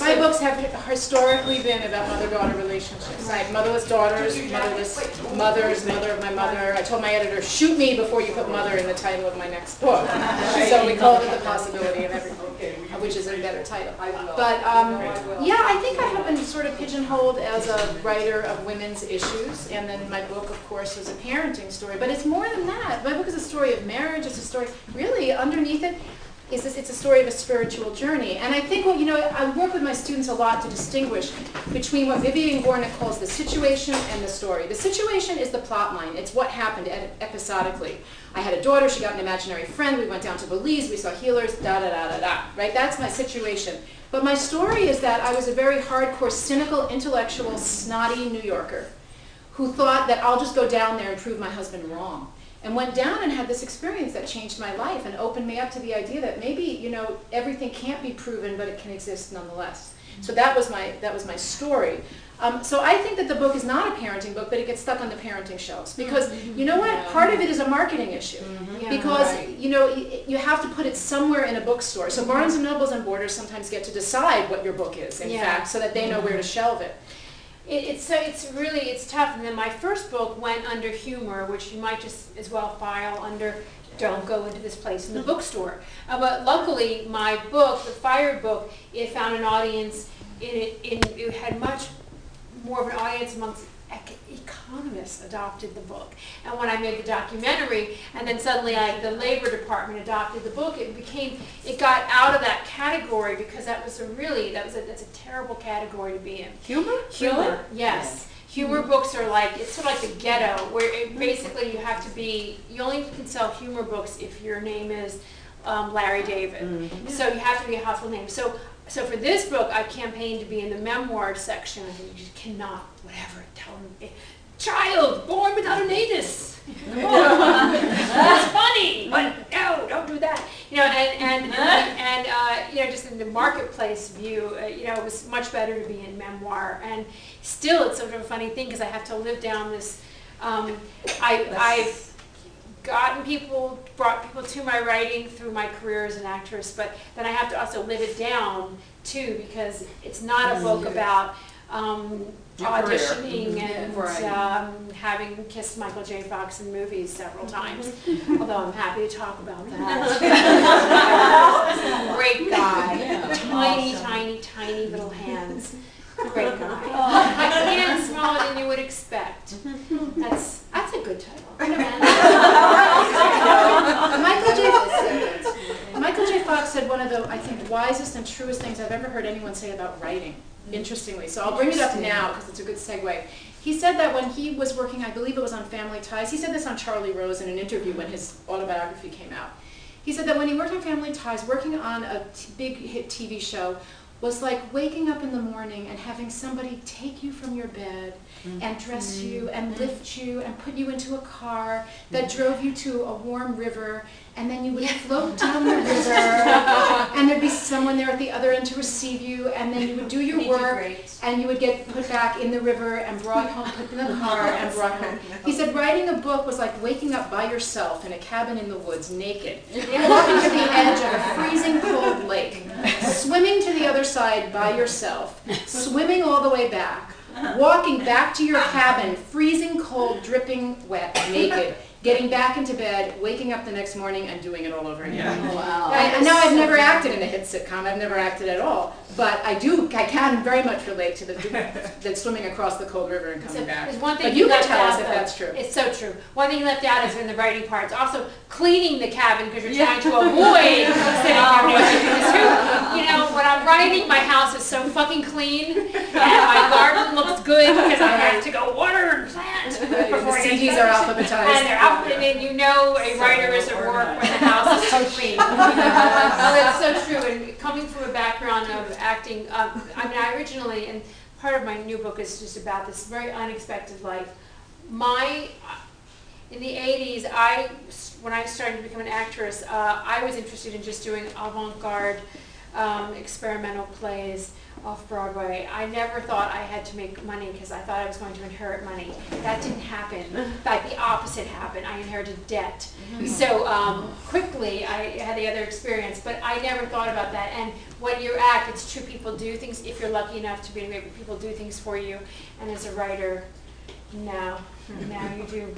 My books have historically been about mother-daughter relationships. I have motherless daughters, motherless mothers, mother of my mother. I told my editor, shoot me before you put mother in the title of my next book. So we called it The Possibility of Everything, which is a better title. But yeah, I think I have been sort of pigeonholed as a writer of women's issues, and then my book, of course, was a parenting story. But it's more than that. My book is a story of marriage. It's a story, really, underneath it, it's a story of a spiritual journey. And I think, well, you know, I work with my students a lot to distinguish between what Vivian Gornick calls the situation and the story. The situation is the plot line. It's what happened episodically. I had a daughter, she got an imaginary friend, we went down to Belize, we saw healers, da-da-da-da-da, right? That's my situation. But my story is that I was a very hardcore, cynical, intellectual, snotty New Yorker who thought that I'll just go down there and prove my husband wrong. And went down and had this experience that changed my life and opened me up to the idea that maybe, you know, everything can't be proven, but it can exist nonetheless. So that was my story. So I think that the book is not a parenting book, but it gets stuck on the parenting shelves. Because, you know what, part of it is a marketing issue. Because, you know, you have to put it somewhere in a bookstore. So Barnes & Nobles and Borders sometimes get to decide what your book is, in fact, so that they know where to shelve it. It's tough. And then my first book went under humor, which you might just as well file under don't go into this place in the bookstore. But luckily, my book, the Fired book, it found an audience. It had much more of an audience amongst economists adopted the book. And when I made the documentary, and then suddenly the Labor Department adopted the book, it got out of that category because that's a terrible category to be in. Humor? Humor, yes. Humor books are like, it's sort of like the ghetto, where basically you only can sell humor books if your name is Larry David. So you have to be a household name. So for this book, I campaigned to be in the memoir section. I said, you just cannot, whatever, tell them, child born without an anus. That's funny, but no, don't do that. You know, and you know, just in the marketplace view, you know, it was much better to be in memoir. And still, it's sort of a funny thing because I have to live down this. I've brought people to my writing through my career as an actress, but then I have to also live it down too, because it's not a book about auditioning and having kissed Michael J. Fox in movies several times, although I'm happy to talk about that. Great guy, tiny little hands. Great guy. Hands smaller than you would expect. That's a good title. Michael J. Fox said one of the, I think, wisest and truest things I've ever heard anyone say about writing, interestingly. So I'll bring it up now because it's a good segue. He said that when he was working, I believe it was on Family Ties, he said this on Charlie Rose in an interview when his autobiography came out. He said that when he worked on Family Ties, working on a big hit TV show was like waking up in the morning and having somebody take you from your bed and dress you and lift you and put you into a car that drove you to a warm river, and then you would float down the river and there'd be someone there at the other end to receive you, and then you would do your work and you would get put back in the river and brought home, put in the car and brought home. He said writing a book was like waking up by yourself in a cabin in the woods, naked, walking to the edge of a freezing cold lake, swimming to the other side by yourself, swimming all the way back, walking back to your cabin, freezing cold, dripping wet, naked, getting back into bed, waking up the next morning, and doing it all over again. Wow. And now I've never acted in a hit sitcom. I've never acted at all. But I can very much relate to the swimming across the cold river and coming back. There's one thing but you can left tell us out, if though. that's true. It's so true. One thing you left out is in the writing parts. Also, cleaning the cabin because you're trying to avoid sitting there. You know, when I'm writing, my house is so fucking clean, and my garden looks good because I have to go water and plant. The CDs are alphabetized. And they're and you know a writer is at work when the house is so clean. That's so true. And coming from a background of acting, I mean, I originally, and part of my new book is just about this very unexpected life. In the 80s, when I started to become an actress, I was interested in just doing avant-garde experimental plays off Broadway. I never thought I had to make money because I thought I was going to inherit money. That didn't happen. Like the opposite happened. I inherited debt. So quickly I had the other experience, but I never thought about that. And when you act, it's true, people do things, if you're lucky enough to be in a group, people do things for you. And as a writer, now you do,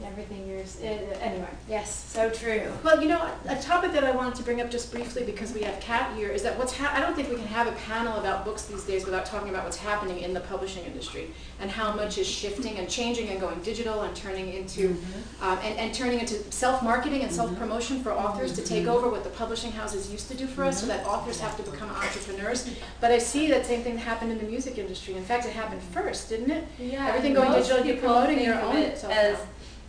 everything yours. Anyway, yes, so true. Well, you know, a topic that I wanted to bring up just briefly because we have Kat here is that I don't think we can have a panel about books these days without talking about what's happening in the publishing industry and how much is shifting and changing and going digital and turning into and turning into self-marketing and self-promotion for authors to take over what the publishing houses used to do for us, so that authors have to become entrepreneurs. But I see that same thing happened in the music industry. In fact, it happened first, didn't it? Yeah. Everything going digital, you're promoting your own it as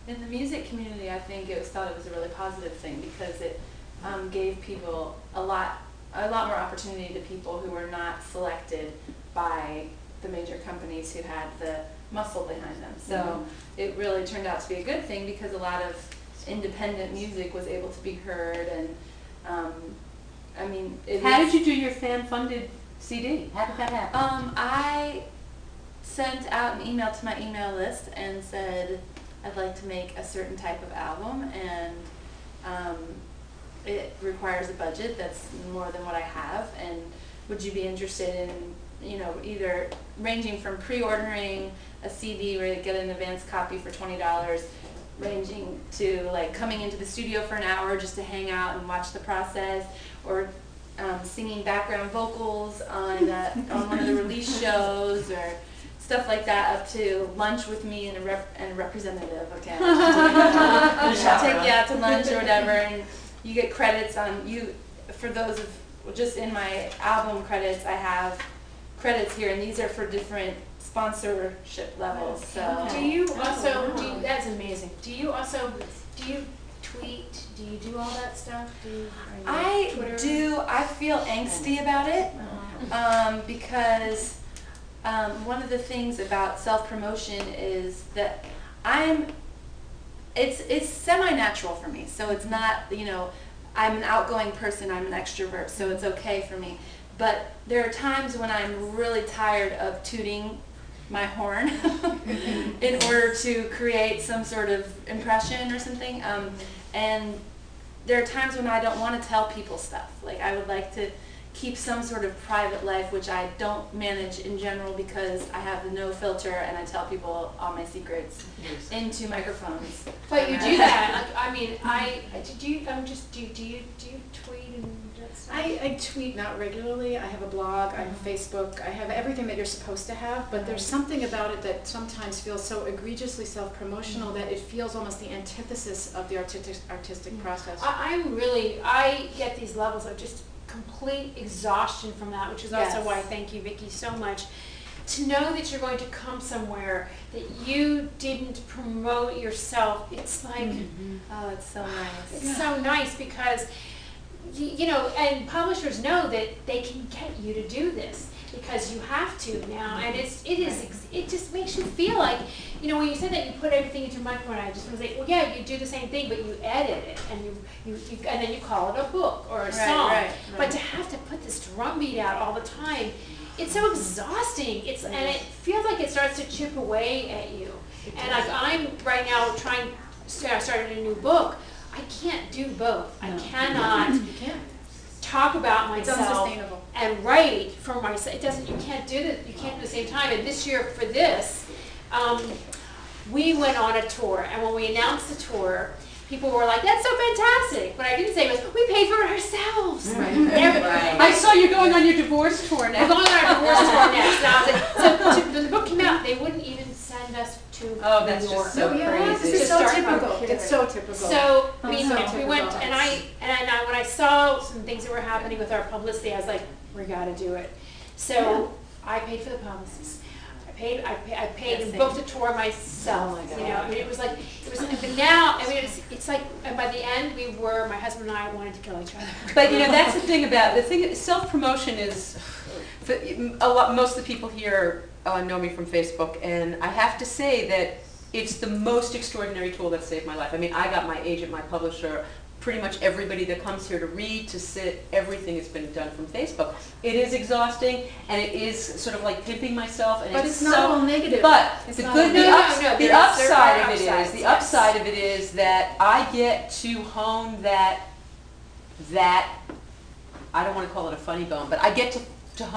in the music community. I think it was thought it was a really positive thing because it gave people a lot more opportunity to people who were not selected by the major companies who had the muscle behind them. So it really turned out to be a good thing because a lot of independent music was able to be heard. And I mean, how did you do your fan-funded CD? How did that happen? I sent out an email to my email list and said I'd like to make a certain type of album, and it requires a budget that's more than what I have, and would you be interested in, you know, either ranging from pre-ordering a CD where you get an advance copy for $20, ranging to like coming into the studio for an hour just to hang out and watch the process, or singing background vocals on one of the release shows, or stuff like that, up to lunch with me and a representative. Okay, I'll take you out to lunch or whatever, and you get credits on you for those of just in my album credits. I have credits here, and these are for different sponsorship levels. So Do you also? That's amazing. Do you tweet? Do you do all that stuff? I do. I feel angsty about it because one of the things about self-promotion is that it's semi-natural for me. So it's not, you know, I'm an outgoing person, I'm an extrovert, so it's okay for me. But there are times when I'm really tired of tooting my horn in order to create some sort of impression or something. And there are times when I don't want to tell people stuff. Like I would like to keep some sort of private life, which I don't manage in general because I have the no filter and I tell people all my secrets into microphones. But you do that. I mean, do you tweet and that stuff? I tweet not regularly. I have a blog, I have Facebook, I have everything that you're supposed to have, but there's something about it that sometimes feels so egregiously self-promotional that it feels almost the antithesis of the artistic process. I get these levels of just complete exhaustion from that, which is also why I thank you, Vicki, so much. To know that you're going to come somewhere that you didn't promote yourself, it's like, oh, it's so nice. It's so nice because, you know, and publishers know that they can get you to do this because you have to now, and it just makes you feel like, you know, when you said that you put everything into your microphone, I just was like, well, yeah, you do the same thing, but you edit it, and and then you call it a book or a song. Right. But to have to put this drum beat out all the time, it's so exhausting. And it feels like it starts to chip away at you. And like I'm right now started a new book. I can't do both. I cannot talk about myself and write for myself. It doesn't. You can't do that. You can't do the same time. And this year for this, we went on a tour, and when we announced the tour, people were like, "That's so fantastic!" What I didn't say was, "We paid for it ourselves." Right. I saw you going on your divorce tour now. We're going on our divorce tour next. And I was like, so when the book came out, they wouldn't even send us to New York. Just so crazy. It's so typical. It's so typical. So we went, and when I saw some things that were happening with our publicity, I was like, "We got to do it." So I paid for the publicist. I paid and booked a tour myself. Oh my God. You know, I mean, it was like, but now, I mean, it's like, and by the end, my husband and I wanted to kill each other. But you know, that's the thing about self-promotion is, most of the people here know me from Facebook, and I have to say that it's the most extraordinary tool that saved my life. I mean, I got my agent, my publisher, pretty much everybody that comes here to read, to sit, everything has been done from Facebook. It is exhausting, and it is sort of like pimping myself, and But it's it's not so. all negative. But It's the not good, all the, negative. No, the there are upside of it is, upsides, the yes. upside of it is that I get to hone that, I don't want to call it a funny bone, but I get to hone